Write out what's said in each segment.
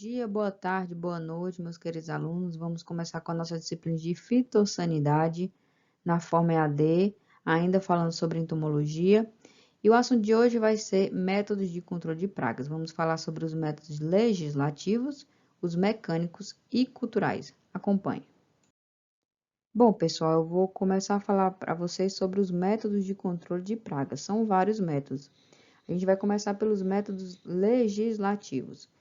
dia, boa tarde, boa noite, meus queridos alunos. Vamos começar com a nossa disciplina de fitossanidade na forma EAD, ainda falando sobre entomologia. E o assunto de hoje vai ser métodos de controle de pragas. Vamos falar sobre os métodos legislativos, os mecânicos e culturais. Acompanhe. Bom, pessoal, eu vou começar a falar para vocês sobre os métodos de controle de pragas. São vários métodos. A gente vai começar pelos métodos legislativos.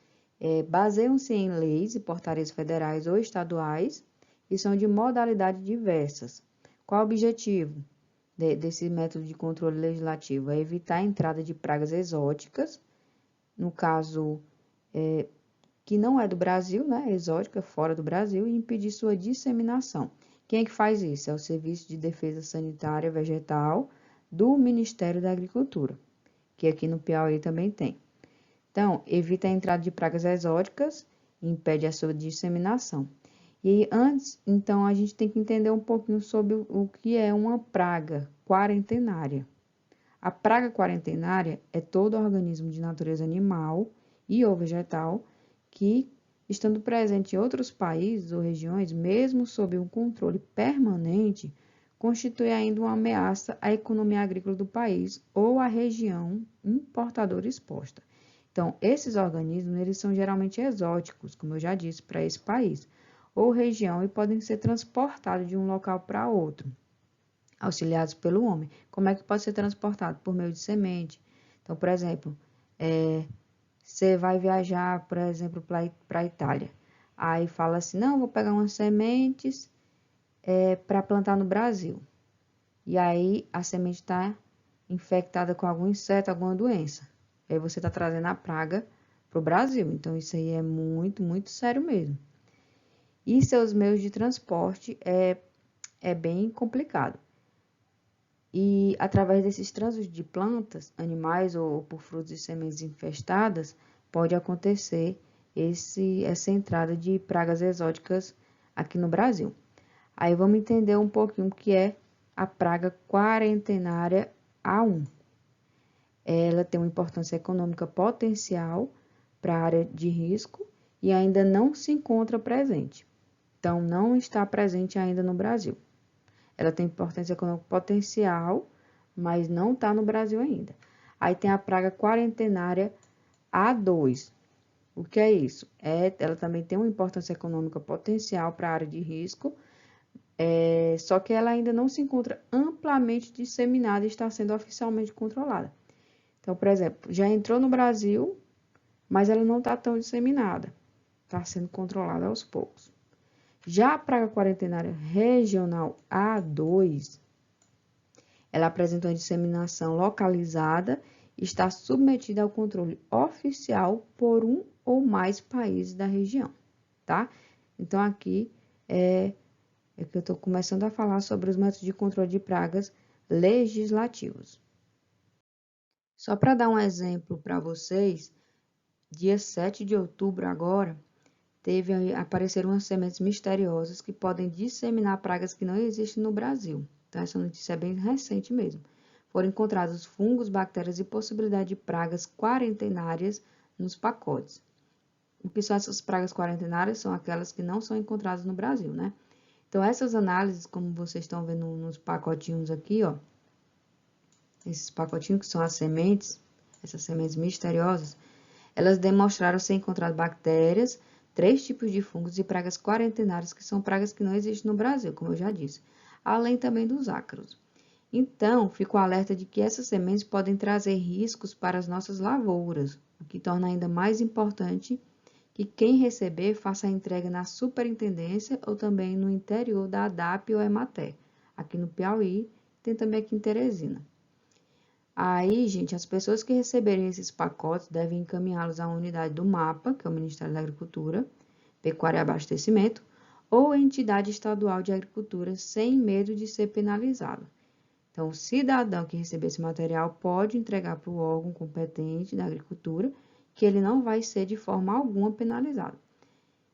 Baseiam-se em leis e portarias federais ou estaduais e são de modalidades diversas. Qual o objetivo desse método de controle legislativo? É evitar a entrada de pragas exóticas, no caso, que não é do Brasil, né? Exótica, fora do Brasil, e impedir sua disseminação. Quem é que faz isso? É o Serviço de Defesa Sanitária Vegetal do Ministério da Agricultura, que aqui no Piauí também tem. Então, evita a entrada de pragas exóticas e impede a sua disseminação. E antes, então, a gente tem que entender um pouquinho sobre o que é uma praga quarentenária. A praga quarentenária é todo organismo de natureza animal e ou vegetal que, estando presente em outros países ou regiões, mesmo sob um controle permanente, constitui ainda uma ameaça à economia agrícola do país ou à região importadora exposta. Então, esses organismos, eles são geralmente exóticos, como eu já disse, para esse país ou região e podem ser transportados de um local para outro, auxiliados pelo homem. Como é que pode ser transportado? Por meio de semente. Então, por exemplo, você vai viajar, por exemplo, para a Itália. Aí fala assim, não, vou pegar umas sementes para plantar no Brasil. E aí a semente está infectada com algum inseto, alguma doença. Aí você está trazendo a praga para o Brasil. Então, isso aí é muito, muito sério mesmo. E seus meios de transporte é bem complicado. E através desses trânsitos de plantas, animais ou por frutos e sementes infestadas, pode acontecer essa entrada de pragas exóticas aqui no Brasil. Aí vamos entender um pouquinho o que é a praga quarentenária A1. Ela tem uma importância econômica potencial para a área de risco e ainda não se encontra presente. Então, não está presente ainda no Brasil. Ela tem importância econômica potencial, mas não está no Brasil ainda. Aí tem a praga quarentenária A2. O que é isso? Ela também tem uma importância econômica potencial para a área de risco, só que ela ainda não se encontra amplamente disseminada e está sendo oficialmente controlada. Então, por exemplo, já entrou no Brasil, mas ela não está tão disseminada. Está sendo controlada aos poucos. Já a praga quarentenária regional A2, ela apresenta uma disseminação localizada e está submetida ao controle oficial por um ou mais países da região, tá? Então, aqui é que eu estou começando a falar sobre os métodos de controle de pragas legislativos. Só para dar um exemplo para vocês, dia 7 de outubro agora, apareceram umas sementes misteriosas que podem disseminar pragas que não existem no Brasil. Então, essa notícia é bem recente mesmo. Foram encontrados fungos, bactérias e possibilidade de pragas quarentenárias nos pacotes. O que são essas pragas quarentenárias? São aquelas que não são encontradas no Brasil, né? Então, essas análises, como vocês estão vendo nos pacotinhos aqui, ó, esses pacotinhos que são as sementes, essas sementes misteriosas, elas demonstraram ser encontradas bactérias, 3 tipos de fungos e pragas quarentenárias, que são pragas que não existem no Brasil, como eu já disse, além também dos ácaros. Então, fico alerta de que essas sementes podem trazer riscos para as nossas lavouras, o que torna ainda mais importante que quem receber faça a entrega na superintendência ou também no interior da ADAP ou Emater. Aqui no Piauí, tem também aqui em Teresina. Aí, gente, as pessoas que receberem esses pacotes devem encaminhá-los à unidade do MAPA, que é o Ministério da Agricultura, Pecuária e Abastecimento, ou entidade estadual de agricultura, sem medo de ser penalizado. Então, o cidadão que receber esse material pode entregar para o órgão competente da agricultura, que ele não vai ser de forma alguma penalizado.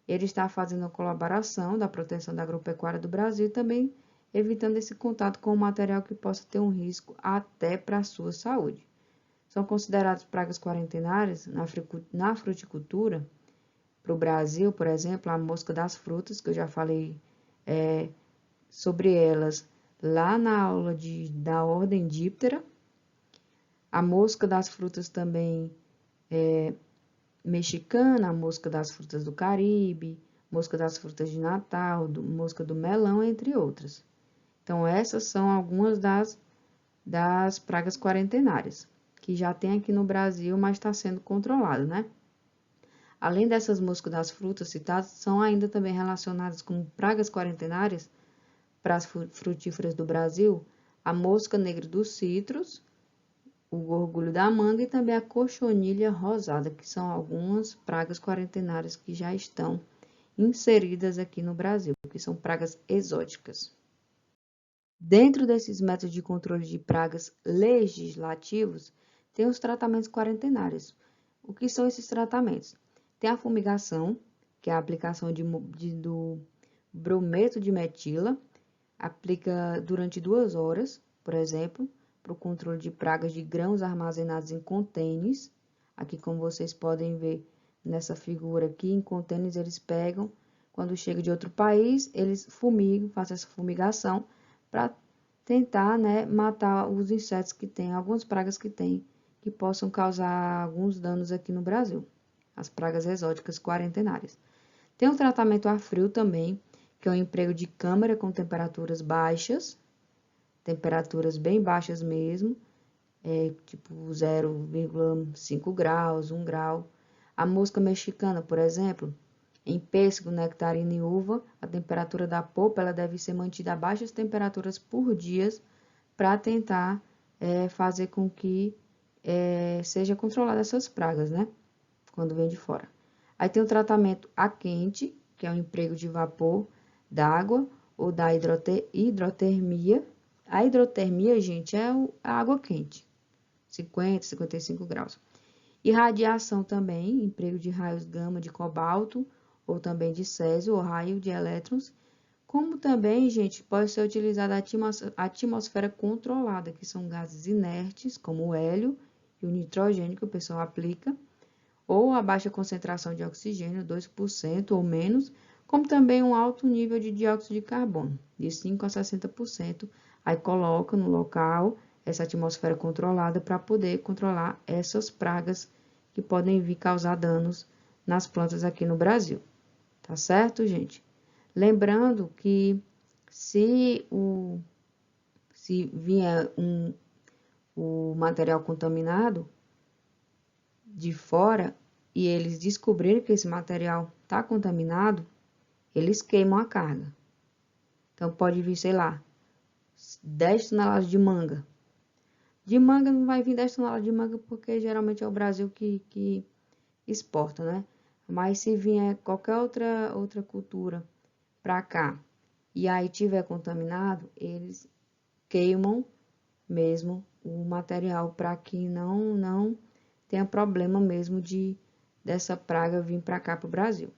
Ele está fazendo a colaboração da proteção da agropecuária do Brasil e também evitando esse contato com o material que possa ter um risco até para a sua saúde. São consideradas pragas quarentenárias na fruticultura para o Brasil, por exemplo, a mosca das frutas, que eu já falei sobre elas lá na aula da ordem díptera. A mosca das frutas também mexicana, a mosca das frutas do Caribe, mosca das frutas de Natal, mosca do melão, entre outras. Então, essas são algumas das pragas quarentenárias, que já tem aqui no Brasil, mas está sendo controlado, né? Além dessas moscas das frutas citadas, são ainda também relacionadas com pragas quarentenárias para as frutíferas do Brasil, a mosca negra dos citros, o gorgulho da manga e também a cochonilha rosada, que são algumas pragas quarentenárias que já estão inseridas aqui no Brasil, que são pragas exóticas. Dentro desses métodos de controle de pragas legislativos, tem os tratamentos quarentenários. O que são esses tratamentos? Tem a fumigação, que é a aplicação do brometo de metila, aplica durante 2 horas, por exemplo, para o controle de pragas de grãos armazenados em contêineres. Aqui, como vocês podem ver nessa figura aqui, em contêineres eles pegam, quando chega de outro país, eles fumigam, fazem essa fumigação para tentar, né, matar os insetos que tem, algumas pragas que tem, que possam causar alguns danos aqui no Brasil, as pragas exóticas quarentenárias. Tem o tratamento a frio também, que é o emprego de câmara com temperaturas baixas, temperaturas bem baixas mesmo, tipo 0,5 graus, 1 grau. A mosca mexicana, por exemplo, em pêssego, nectarina e uva, a temperatura da polpa ela deve ser mantida a baixas temperaturas por dia para tentar fazer com que seja controlada essas pragas, né? Quando vem de fora. Aí tem o tratamento a quente, que é o emprego de vapor d'água ou da hidrotermia. A hidrotermia, gente, é a água quente, 50, 55 graus. E radiação também, emprego de raios gama de cobalto ou também de césio ou raio de elétrons. Como também, gente, pode ser utilizada a atmosfera controlada, que são gases inertes, como o hélio e o nitrogênio, que o pessoal aplica, ou a baixa concentração de oxigênio, 2% ou menos, como também um alto nível de dióxido de carbono, de 5 a 60%. Aí coloca no local essa atmosfera controlada para poder controlar essas pragas que podem vir causar danos nas plantas aqui no Brasil. Tá certo, gente? Lembrando que se vier o material contaminado de fora e eles descobrirem que esse material está contaminado, eles queimam a carga. Então, pode vir, sei lá, 10 toneladas de manga. De manga não vai vir 10 toneladas de manga porque geralmente é o Brasil que exporta, né? Mas se vier qualquer outra cultura para cá e aí tiver contaminado, eles queimam mesmo o material para que não tenha problema mesmo dessa praga vir para cá para o Brasil.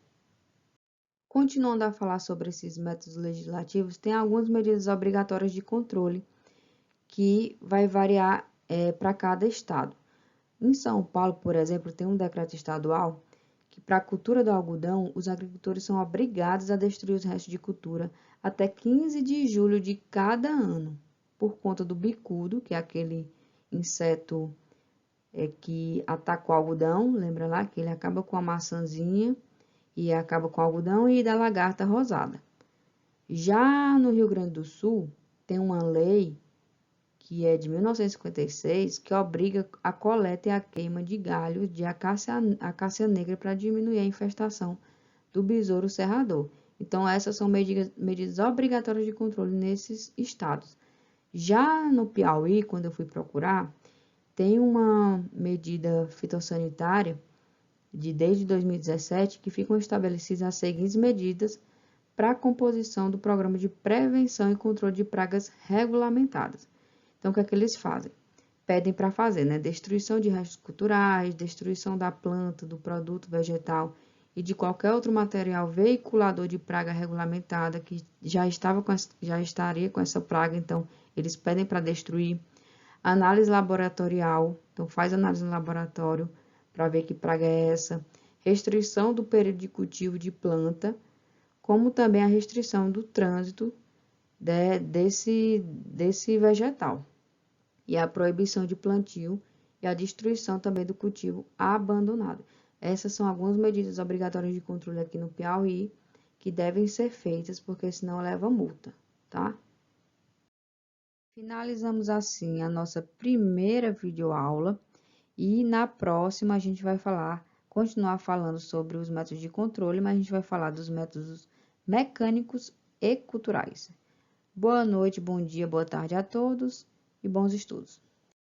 Continuando a falar sobre esses métodos legislativos, tem algumas medidas obrigatórias de controle que vai variar para cada estado. Em São Paulo, por exemplo, tem um decreto estadual que para a cultura do algodão, os agricultores são obrigados a destruir os restos de cultura até 15 de julho de cada ano, por conta do bicudo, que é aquele inseto que ataca o algodão, lembra lá que ele acaba com a maçãzinha e acaba com o algodão, e da lagarta rosada. Já no Rio Grande do Sul, tem uma lei que é de 1956, que obriga a coleta e a queima de galhos de acácia negra para diminuir a infestação do besouro serrador. Então, essas são medidas obrigatórias de controle nesses estados. Já no Piauí, quando eu fui procurar, tem uma medida fitossanitária desde 2017 que ficam estabelecidas as seguintes medidas para a composição do programa de prevenção e controle de pragas regulamentadas. Então, o que é que eles fazem? Pedem para fazer, né? Destruição de restos culturais, destruição da planta, do produto vegetal e de qualquer outro material veiculador de praga regulamentada que já estaria com essa praga, então eles pedem para destruir. Análise laboratorial, então faz análise no laboratório para ver que praga é essa. restrição do período de cultivo de planta, como também a restrição do trânsito desse vegetal, e a proibição de plantio e a destruição também do cultivo abandonado. Essas são algumas medidas obrigatórias de controle aqui no Piauí, que devem ser feitas, porque senão leva multa, tá? Finalizamos assim a nossa primeira videoaula e na próxima a gente vai continuar falando sobre os métodos de controle, mas a gente vai falar dos métodos mecânicos e culturais. Boa noite, bom dia, boa tarde a todos e bons estudos.